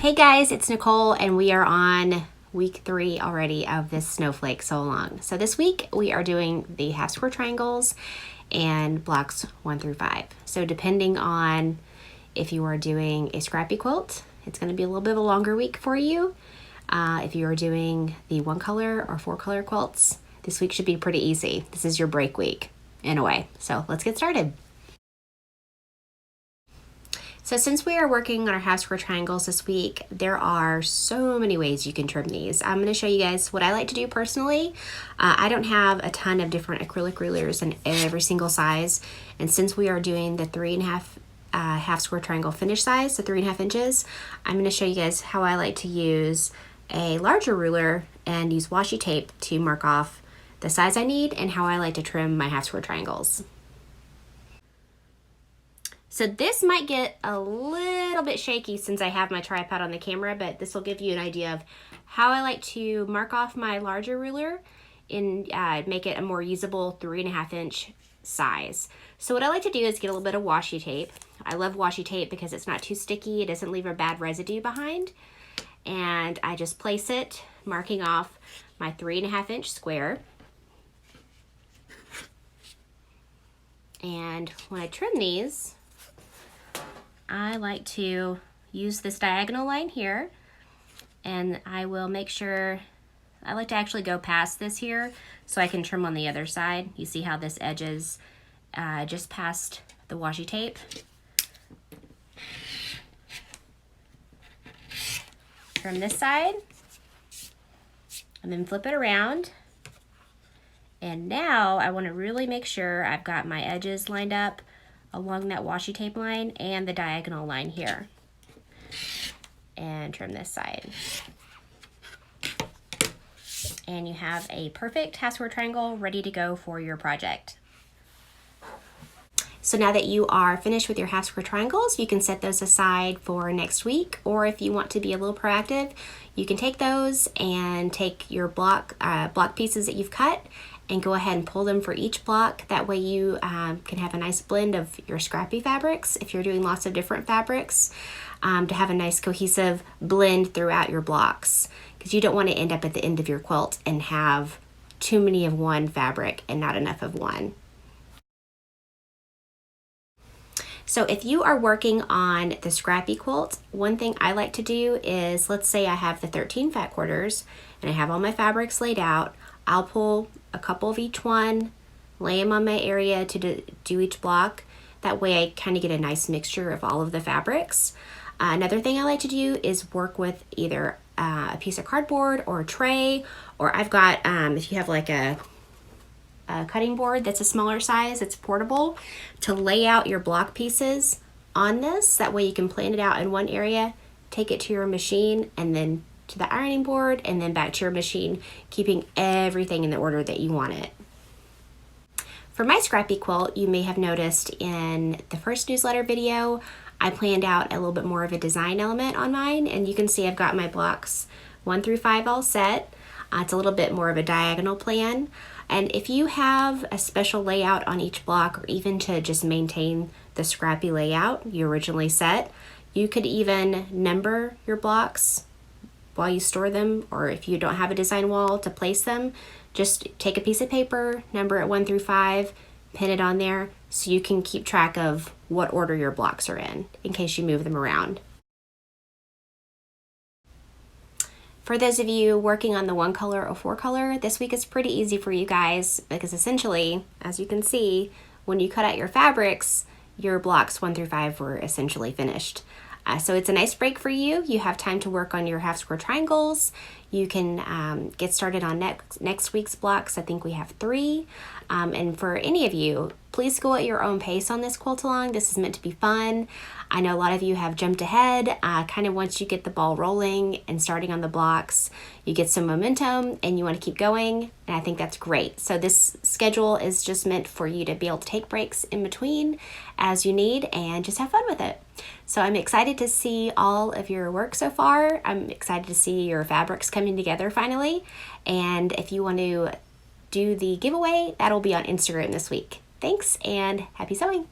Hey guys, it's Nicole and we are on week 3 already of this Snowflake so long. So this week we are doing the half square triangles and blocks 1 through 5. So depending on if you are doing a scrappy quilt, it's going to be a little bit of a longer week for you. If you are doing the 1 color or 4 color quilts, this week should be pretty easy. This is your break week in a way. So let's get started. So since we are working on our half square triangles this week, there are so many ways you can trim these. I'm going to show you guys what I like to do personally. I don't have a ton of different acrylic rulers in every single size. And since we are doing the 3.5 half square triangle finish size, so 3.5 inches, I'm going to show you guys how I like to use a larger ruler and use washi tape to mark off the size I need and how I like to trim my half square triangles. So this might get a little bit shaky since I have my tripod on the camera, but this will give you an idea of how I like to mark off my larger ruler and make it a more usable 3.5 inch size. So what I like to do is get a little bit of washi tape. I love washi tape because it's not too sticky. It doesn't leave a bad residue behind. And I just place it, marking off my 3.5 inch square. And when I trim these, I like to use this diagonal line here, and I will make sure, I like to actually go past this here so I can trim on the other side. You see how this edges just past the washi tape. Trim this side, and then flip it around. And now I want to really make sure I've got my edges lined up along that washi tape line and the diagonal line here. And trim this side. And you have a perfect half square triangle ready to go for your project. So now that you are finished with your half square triangles, you can set those aside for next week, or if you want to be a little proactive, you can take those and take your block pieces that you've cut and go ahead and pull them for each block. That way you can have a nice blend of your scrappy fabrics if you're doing lots of different fabrics, to have a nice cohesive blend throughout your blocks, because you don't want to end up at the end of your quilt and have too many of one fabric and not enough of one. So if you are working on the scrappy quilt, one thing I like to do is, let's say I have the 13 fat quarters and I have all my fabrics laid out, I'll pull a couple of each one, lay them on my area to do each block. That way I kind of get a nice mixture of all of the fabrics. Another thing I like to do is work with either a piece of cardboard or a tray, or I've got, if you have like a cutting board that's a smaller size, it's portable, to lay out your block pieces on this. That way you can plan it out in one area, take it to your machine, and then to the ironing board, and then back to your machine, keeping everything in the order that you want it. For my scrappy quilt, you may have noticed in the first newsletter video, I planned out a little bit more of a design element on mine, and you can see I've got my blocks 1 through 5 all set. It's a little bit more of a diagonal plan. And if you have a special layout on each block, or even to just maintain the scrappy layout you originally set, you could even number your blocks while you store them, or if you don't have a design wall to place them, just take a piece of paper, number it 1 through 5, pin it on there so you can keep track of what order your blocks are in case you move them around. For those of you working on the 1 color or 4 color, this week is pretty easy for you guys, because essentially, as you can see, when you cut out your fabrics, your blocks 1 through 5 were essentially finished. So it's a nice break for you. You have time to work on your half square triangles. You can get started on next week's blocks. I think we have 3. And for any of you, please go at your own pace on this quilt along. This is meant to be fun. I know a lot of you have jumped ahead. Kind of once you get the ball rolling and starting on the blocks, you get some momentum and you want to keep going. And I think that's great. So this schedule is just meant for you to be able to take breaks in between as you need and just have fun with it. So I'm excited to see all of your work so far. I'm excited to see your fabrics coming together finally. And if you want to do the giveaway, that'll be on Instagram this week. Thanks and happy sewing!